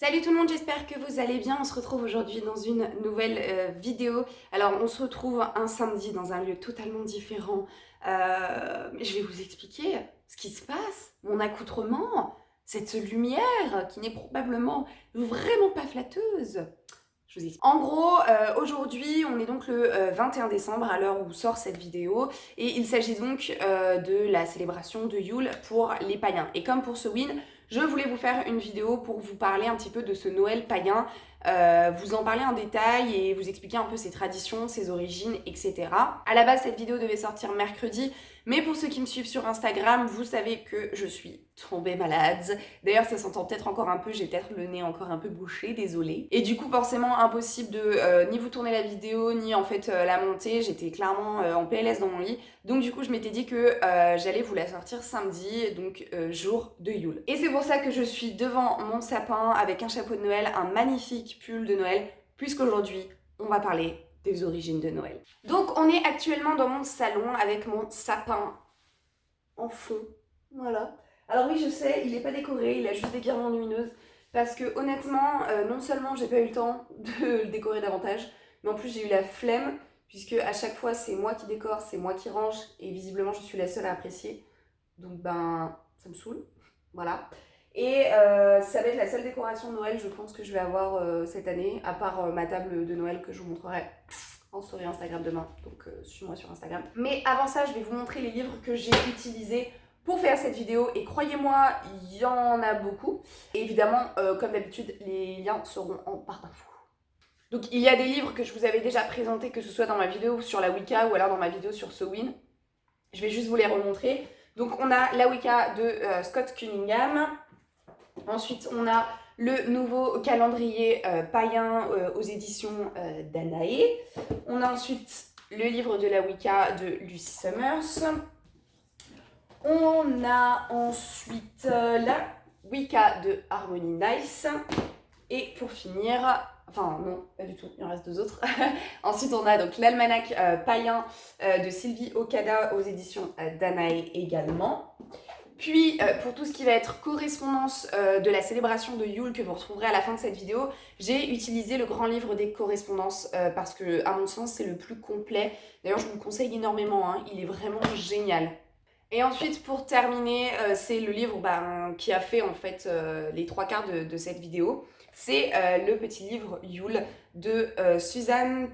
Salut tout le monde, j'espère que vous allez bien. On se retrouve aujourd'hui dans une nouvelle vidéo. Alors on se retrouve un samedi dans un lieu totalement différent. Je vais vous expliquer ce qui se passe, mon accoutrement, cette lumière qui n'est probablement vraiment pas flatteuse. Je vous explique. En gros, aujourd'hui, on est donc le 21 décembre à l'heure où sort cette vidéo et il s'agit donc de la célébration de Yule pour les païens. Et comme pour ce win, je voulais vous faire une vidéo pour vous parler un petit peu de ce Noël païen, vous en parler en détail et vous expliquer un peu ses traditions, ses origines, etc. À la base, cette vidéo devait sortir mercredi, mais pour ceux qui me suivent sur Instagram, vous savez que je suis tombée malade. D'ailleurs, ça s'entend peut-être encore un peu, j'ai peut-être le nez encore un peu bouché, désolée. Et du coup, forcément, impossible de ni vous tourner la vidéo, ni en fait la monter. J'étais clairement en PLS dans mon lit. Donc du coup, je m'étais dit que j'allais vous la sortir samedi, donc jour de Yule. Et c'est pour ça que je suis devant mon sapin avec un chapeau de Noël, un magnifique pull de Noël, puisqu'aujourd'hui, on va parler des origines de Noël. Donc on est actuellement dans mon salon avec mon sapin en fond. Voilà. Alors oui, je sais, il n'est pas décoré, il a juste des guirlandes lumineuses. Parce que honnêtement, non seulement j'ai pas eu le temps de le décorer davantage, mais en plus j'ai eu la flemme, puisque à chaque fois c'est moi qui décore, c'est moi qui range, et visiblement je suis la seule à apprécier. Donc ben, ça me saoule. Voilà. Et ça va être la seule décoration de Noël, je pense, que je vais avoir cette année, à part ma table de Noël que je vous montrerai en story Instagram demain. Donc suis-moi sur Instagram. Mais avant ça, je vais vous montrer les livres que j'ai utilisés pour faire cette vidéo. Et croyez-moi, il y en a beaucoup. Et évidemment, comme d'habitude, les liens seront en barre d'infos. Donc il y a des livres que je vous avais déjà présentés, que ce soit dans ma vidéo sur la Wicca ou alors dans ma vidéo sur Samhain. Je vais juste vous les remontrer. Donc on a la Wicca de Scott Cunningham. Ensuite on a le nouveau calendrier païen aux éditions Danae. On a ensuite le livre de la Wicca de Lucy Summers. On a ensuite la Wicca de Harmony Nice. Et pour finir, enfin non, pas du tout, il en reste deux autres. Ensuite, on a donc l'almanach païen de Sylvie Okada aux éditions Danae également. Puis, pour tout ce qui va être correspondance de la célébration de Yule que vous retrouverez à la fin de cette vidéo, j'ai utilisé le grand livre des correspondances parce que, à mon sens, c'est le plus complet. D'ailleurs, je vous le conseille énormément, hein, il est vraiment génial. Et ensuite, pour terminer, c'est le livre qui a fait en fait les trois quarts de cette vidéo. C'est le petit livre Yule de Suzanne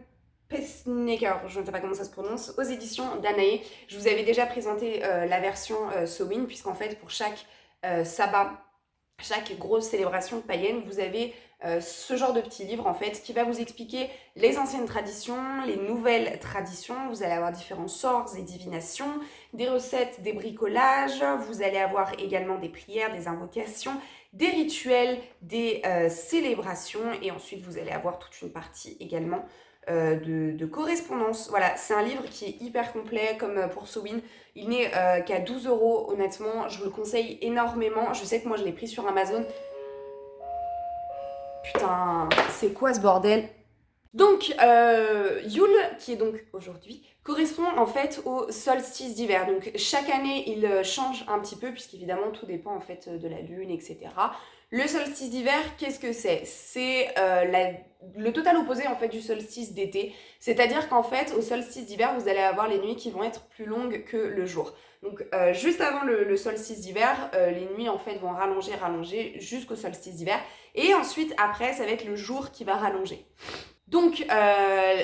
Pessnecker, je ne sais pas comment ça se prononce, aux éditions Danae. Je vous avais déjà présenté la version Samhain, puisqu'en fait, pour chaque sabbat, chaque grosse célébration païenne, vous avez ce genre de petit livre en fait qui va vous expliquer les anciennes traditions, les nouvelles traditions. Vous allez avoir différents sorts et divinations, des recettes, des bricolages. Vous allez avoir également des prières, des invocations, des rituels, des célébrations. Et ensuite, vous allez avoir toute une partie également de correspondance. Voilà, c'est un livre qui est hyper complet, comme pour Samhain. Il n'est qu'à 12 €, honnêtement, je vous le conseille énormément. Je sais que moi je l'ai pris sur Amazon. Putain, c'est quoi ce bordel? Donc, Yule, qui est donc aujourd'hui, correspond en fait au solstice d'hiver. Donc, chaque année, il change un petit peu, puisqu'évidemment, tout dépend en fait de la lune, etc. Le solstice d'hiver, qu'est-ce que c'est? C'est le total opposé en fait du solstice d'été. C'est-à-dire qu'en fait, au solstice d'hiver, vous allez avoir les nuits qui vont être plus longues que le jour. Donc, juste avant le solstice d'hiver, les nuits en fait vont rallonger jusqu'au solstice d'hiver. Et ensuite, après, ça va être le jour qui va rallonger. Donc,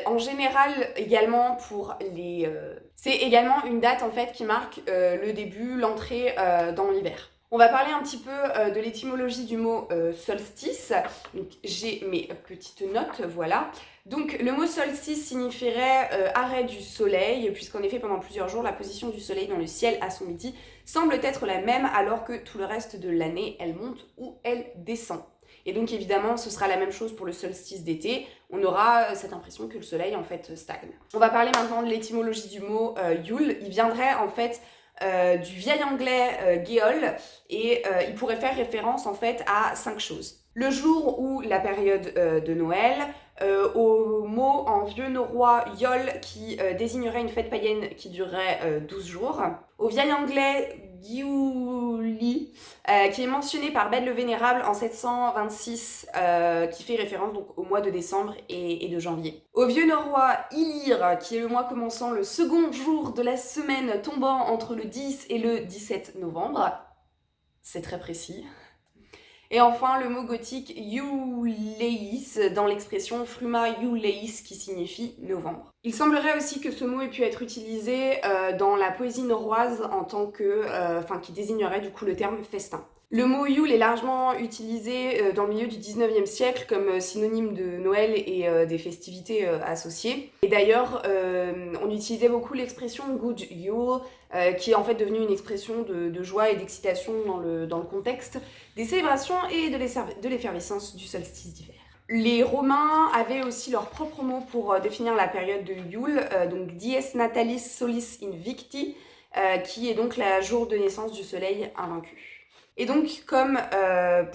en général, également pour les... c'est également une date en fait qui marque le début, l'entrée dans l'hiver. On va parler un petit peu de l'étymologie du mot solstice. Donc, j'ai mes petites notes, voilà. Donc, le mot solstice signifierait arrêt du soleil, puisqu'en effet, pendant plusieurs jours, la position du soleil dans le ciel à son midi semble être la même, alors que tout le reste de l'année, elle monte ou elle descend. Et donc évidemment, ce sera la même chose pour le solstice d'été. On aura cette impression que le soleil en fait stagne. On va parler maintenant de l'étymologie du mot Yule. Il viendrait en fait du vieil anglais Geol et il pourrait faire référence en fait à 5 choses. Le jour où la période de Noël, au mot en vieux norrois Yule qui désignerait une fête païenne qui durerait 12 jours. Au vieil anglais Giuli, qui est mentionné par Bède le Vénérable en 726, qui fait référence donc au mois de décembre et de janvier. Au vieux norrois Ilir, qui est le mois commençant le second jour de la semaine tombant entre le 10 et le 17 novembre. C'est très précis. Et enfin, le mot gothique Iuleis dans l'expression fruma Iuleis qui signifie novembre. Il semblerait aussi que ce mot ait pu être utilisé dans la poésie norroise en tant que, qui désignerait du coup le terme festin. Le mot Yule est largement utilisé dans le milieu du 19e siècle comme synonyme de Noël et des festivités associées. Et d'ailleurs, on utilisait beaucoup l'expression Good Yule, qui est en fait devenue une expression de joie et d'excitation dans le contexte des célébrations et de l'effervescence du solstice d'hiver. Les Romains avaient aussi leur propre mot pour définir la période de Yule, donc Dies Natalis Solis Invicti, qui est donc la jour de naissance du soleil invaincu. Et donc, comme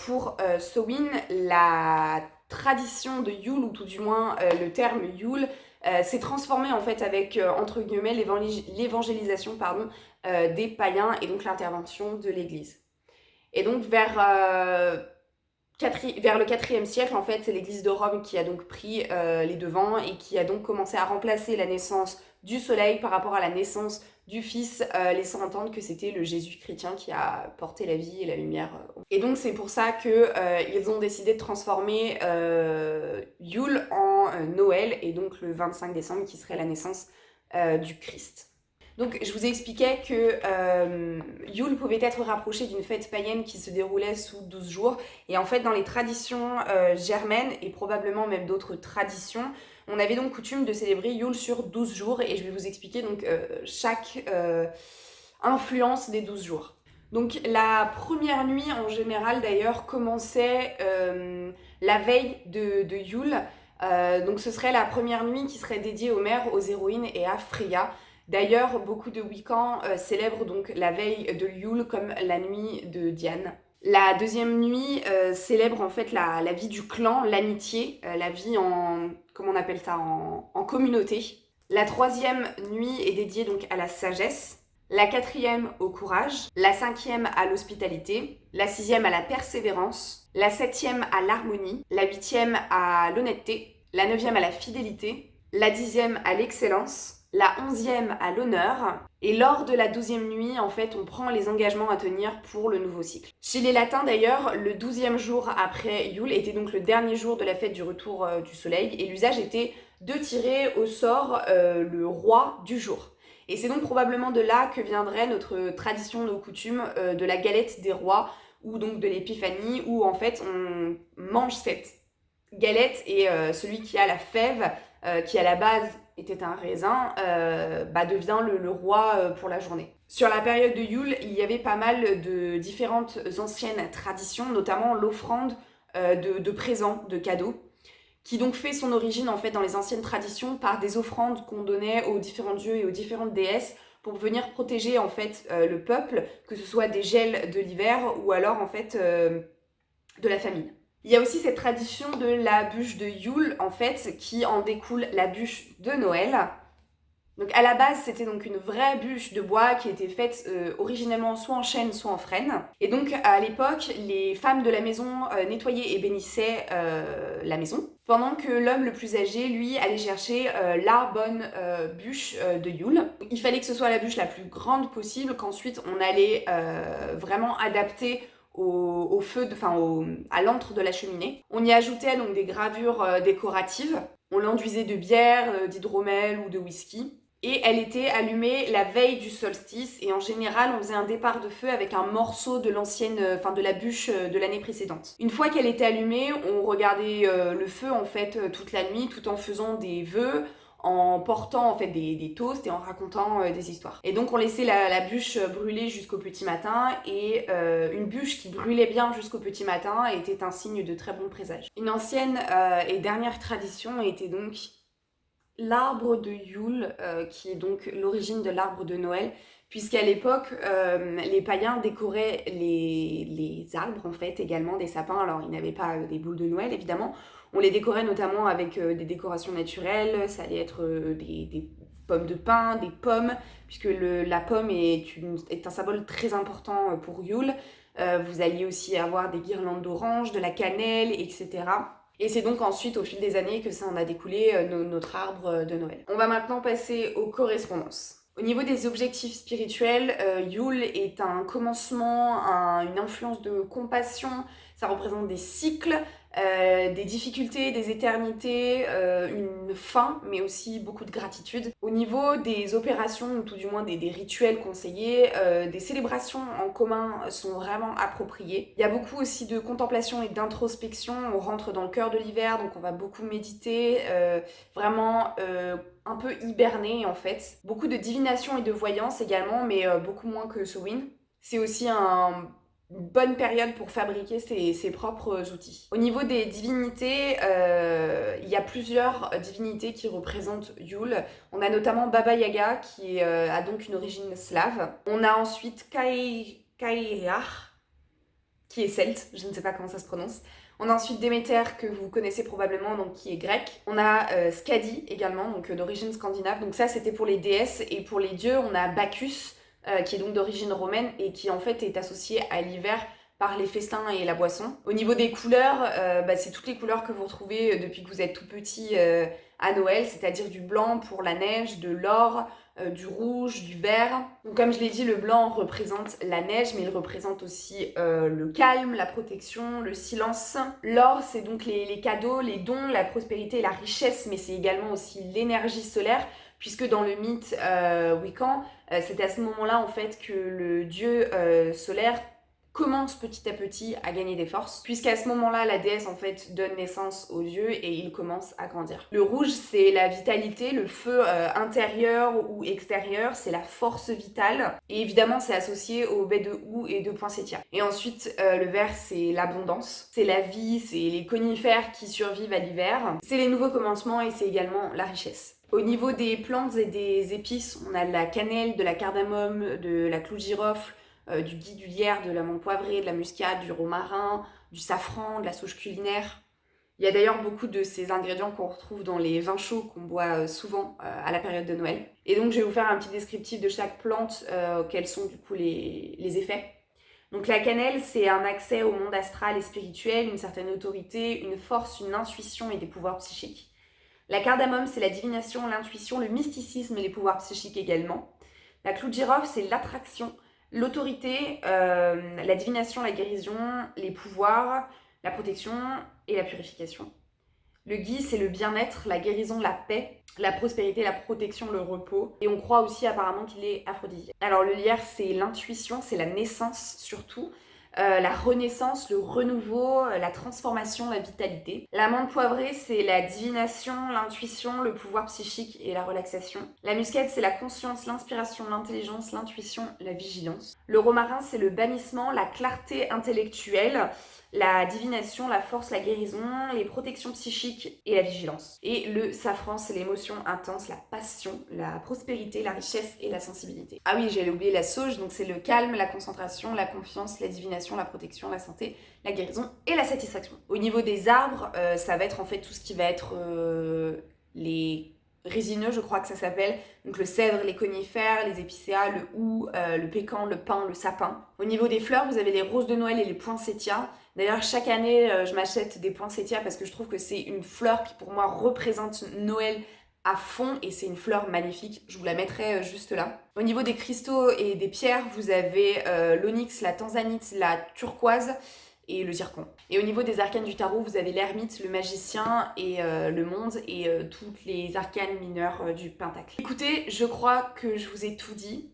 pour Samhain, la tradition de Yule, ou tout du moins le terme Yule, s'est transformé en fait avec, entre guillemets, l'évangélisation des païens et donc l'intervention de l'Église. Et donc vers le 4e siècle, en fait, c'est l'Église de Rome qui a donc pris les devants et qui a donc commencé à remplacer la naissance du soleil par rapport à la naissance du Fils, laissant entendre que c'était le Jésus chrétien qui a porté la vie et la lumière. Et donc c'est pour ça qu'ils ont décidé de transformer Yule en Noël, et donc le 25 décembre qui serait la naissance du Christ. Donc je vous ai expliqué que Yule pouvait être rapproché d'une fête païenne qui se déroulait sous 12 jours. Et en fait, dans les traditions germaines, et probablement même d'autres traditions, on avait donc coutume de célébrer Yule sur 12 jours. Et je vais vous expliquer donc chaque influence des 12 jours. Donc la première nuit, en général d'ailleurs, commençait la veille de Yule. Donc ce serait la première nuit qui serait dédiée aux mères, aux héroïnes et à Freya. D'ailleurs, beaucoup de Wiccans célèbrent donc la veille de Yule comme la nuit de Diane. La deuxième nuit célèbre en fait la vie du clan, l'amitié, la vie en communauté. La troisième nuit est dédiée donc à la sagesse. La quatrième au courage. La cinquième à l'hospitalité. La sixième à la persévérance. La septième à l'harmonie. La huitième à l'honnêteté. La neuvième à la fidélité. La 10e à l'excellence. La 11e à l'honneur, et lors de la 12e nuit, en fait, on prend les engagements à tenir pour le nouveau cycle. Chez les Latins, d'ailleurs, le 12e jour après Yule était donc le dernier jour de la fête du retour du soleil, et l'usage était de tirer au sort le roi du jour. Et c'est donc probablement de là que viendrait notre tradition, nos coutumes de la galette des rois, ou donc de l'épiphanie, où en fait on mange cette galette, et celui qui a la fève, qui à la base était un raisin, devient le roi pour la journée. Sur la période de Yule, il y avait pas mal de différentes anciennes traditions, notamment l'offrande de présents, de cadeaux, qui donc fait son origine en fait dans les anciennes traditions par des offrandes qu'on donnait aux différents dieux et aux différentes déesses pour venir protéger en fait le peuple, que ce soit des gels de l'hiver ou alors en fait de la famine. Il y a aussi cette tradition de la bûche de Yule, en fait, qui en découle la bûche de Noël. Donc à la base, c'était donc une vraie bûche de bois qui était faite originellement soit en chêne, soit en frêne. Et donc à l'époque, les femmes de la maison nettoyaient et bénissaient la maison, pendant que l'homme le plus âgé, lui, allait chercher la bonne bûche de Yule. Il fallait que ce soit la bûche la plus grande possible, qu'ensuite on allait vraiment adapter au feu, à l'antre de la cheminée. On y ajoutait donc des gravures décoratives. On l'enduisait de bière, d'hydromel ou de whisky. Et elle était allumée la veille du solstice, et en général on faisait un départ de feu avec un morceau de de la bûche de l'année précédente. Une fois qu'elle était allumée, on regardait le feu en fait toute la nuit, tout en faisant des vœux, en portant en fait des toasts et en racontant des histoires. Et donc on laissait la bûche brûler jusqu'au petit matin, et une bûche qui brûlait bien jusqu'au petit matin était un signe de très bon présage. Une ancienne et dernière tradition était donc l'arbre de Yule, qui est donc l'origine de l'arbre de Noël, puisqu'à l'époque, les païens décoraient les arbres, en fait, également des sapins. Alors, ils n'avaient pas des boules de Noël, évidemment. On les décorait notamment avec des décorations naturelles. Ça allait être des pommes de pin, des pommes, puisque la pomme est un symbole très important pour Yule. Vous alliez aussi avoir des guirlandes d'oranges, de la cannelle, etc. Et c'est donc ensuite, au fil des années, que ça en a découlé notre arbre de Noël. On va maintenant passer aux correspondances. Au niveau des objectifs spirituels, Yule est un commencement, une influence de compassion. Ça représente des cycles, des difficultés, des éternités, une fin, mais aussi beaucoup de gratitude. Au niveau des opérations, ou tout du moins des rituels conseillés, des célébrations en commun sont vraiment appropriées. Il y a beaucoup aussi de contemplation et d'introspection. On rentre dans le cœur de l'hiver, donc on va beaucoup méditer, vraiment un peu hiberner en fait. Beaucoup de divination et de voyance également, mais beaucoup moins que Samhain. C'est aussi une bonne période pour fabriquer ses propres outils. Au niveau des divinités, il y a plusieurs divinités qui représentent Yule. On a notamment Baba Yaga qui a donc une origine slave. On a ensuite Cailleach qui est celte, je ne sais pas comment ça se prononce. On a ensuite Déméter, que vous connaissez probablement, donc qui est grec. On a Skadi également, donc d'origine scandinave. Donc ça, c'était pour les déesses. Et pour les dieux, on a Bacchus, qui est donc d'origine romaine et qui en fait est associé à l'hiver par les festins et la boisson. Au niveau des couleurs, c'est toutes les couleurs que vous retrouvez depuis que vous êtes tout petit à Noël, c'est-à-dire du blanc pour la neige, de l'or, du rouge, du vert. Donc comme je l'ai dit, le blanc représente la neige, mais il représente aussi le calme, la protection, le silence. L'or, c'est donc les cadeaux, les dons, la prospérité et la richesse, mais c'est également aussi l'énergie solaire, puisque dans le mythe Wiccan, c'est à ce moment-là en fait que le dieu solaire commence petit à petit à gagner des forces, puisqu'à ce moment-là, la déesse en fait donne naissance aux dieux et il commence à grandir. Le rouge, c'est la vitalité, le feu intérieur ou extérieur, c'est la force vitale, et évidemment c'est associé aux baies de houx et de poinsettias. Et ensuite, le vert, c'est l'abondance, c'est la vie, c'est les conifères qui survivent à l'hiver, c'est les nouveaux commencements et c'est également la richesse. Au niveau des plantes et des épices, on a de la cannelle, de la cardamome, de la clou de girofle, du gui, du lierre, de l'amande poivrée, de la muscade, du romarin, du safran, de la sauge culinaire. Il y a d'ailleurs beaucoup de ces ingrédients qu'on retrouve dans les vins chauds qu'on boit souvent à la période de Noël. Et donc je vais vous faire un petit descriptif de chaque plante, quels sont du coup les effets. Donc la cannelle, c'est un accès au monde astral et spirituel, une certaine autorité, une force, une intuition et des pouvoirs psychiques. La cardamome, c'est la divination, l'intuition, le mysticisme et les pouvoirs psychiques également. La clou de girofle, c'est l'attraction, l'autorité, la divination, la guérison, les pouvoirs, la protection et la purification. Le gui, c'est le bien-être, la guérison, la paix, la prospérité, la protection, le repos. Et on croit aussi apparemment qu'il est aphrodisiaque. Alors le lierre, c'est l'intuition, c'est la naissance surtout. La renaissance, le renouveau, la transformation, la vitalité. L'amande poivrée, c'est la divination, l'intuition, le pouvoir psychique et la relaxation. La muscade, c'est la conscience, l'inspiration, l'intelligence, l'intuition, la vigilance. Le romarin, c'est le bannissement, la clarté intellectuelle, la divination, la force, la guérison, les protections psychiques et la vigilance. Et le safran, c'est l'émotion intense, la passion, la prospérité, la richesse et la sensibilité. Ah oui, j'allais oublier la sauge, donc c'est le calme, la concentration, la confiance, la divination, la protection, la santé, la guérison et la satisfaction. Au niveau des arbres, ça va être en fait tout ce qui va être les résineux, je crois que ça s'appelle, donc le cèdre, les conifères, les épicéas, le houx, le pécan, le pin, le sapin. Au niveau des fleurs, vous avez les roses de Noël et les poinsettias. D'ailleurs, chaque année, je m'achète des poinsettias parce que je trouve que c'est une fleur qui, pour moi, représente Noël à fond et c'est une fleur magnifique. Je vous la mettrai juste là. Au niveau des cristaux et des pierres, vous avez l'onyx, la tanzanite, la turquoise et le zircon. Et au niveau des arcanes du tarot, vous avez l'ermite, le magicien et le monde et toutes les arcanes mineures du pentacle. Écoutez, je crois que je vous ai tout dit,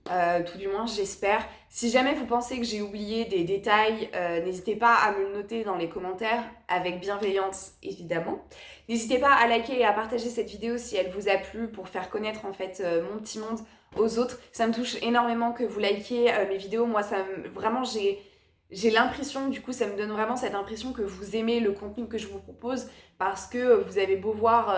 tout du moins j'espère. Si jamais vous pensez que j'ai oublié des détails, n'hésitez pas à me le noter dans les commentaires, avec bienveillance évidemment. N'hésitez pas à liker et à partager cette vidéo si elle vous a plu pour faire connaître en fait mon petit monde aux autres. Ça me touche énormément que vous likiez mes vidéos. Moi, vraiment, J'ai l'impression, du coup, ça me donne vraiment cette impression que vous aimez le contenu que je vous propose parce que vous avez beau voir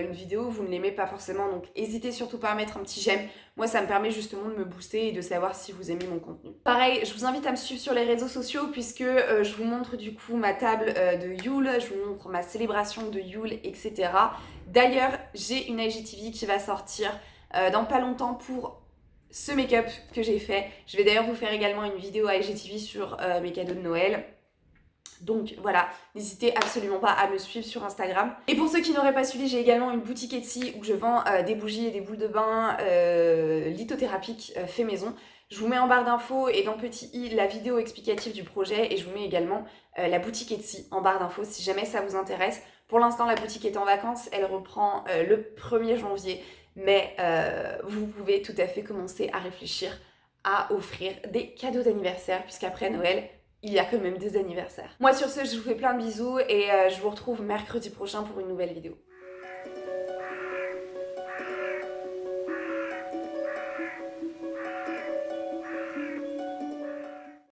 une vidéo, vous ne l'aimez pas forcément. Donc, n'hésitez surtout pas à mettre un petit j'aime. Moi, ça me permet justement de me booster et de savoir si vous aimez mon contenu. Pareil, je vous invite à me suivre sur les réseaux sociaux puisque je vous montre du coup ma table de Yule, je vous montre ma célébration de Yule, etc. D'ailleurs, j'ai une IGTV qui va sortir dans pas longtemps pour ce make-up que j'ai fait. Je vais d'ailleurs vous faire également une vidéo à IGTV sur mes cadeaux de Noël. Donc voilà, n'hésitez absolument pas à me suivre sur Instagram. Et pour ceux qui n'auraient pas suivi, j'ai également une boutique Etsy où je vends des bougies et des boules de bain lithothérapiques fait maison. Je vous mets en barre d'infos et dans petit i la vidéo explicative du projet et je vous mets également la boutique Etsy en barre d'infos si jamais ça vous intéresse. Pour l'instant, la boutique est en vacances, elle reprend le 1er janvier, mais vous pouvez tout à fait commencer à réfléchir à offrir des cadeaux d'anniversaire puisqu'après Noël, il y a quand même des anniversaires. Moi sur ce, je vous fais plein de bisous et je vous retrouve mercredi prochain pour une nouvelle vidéo.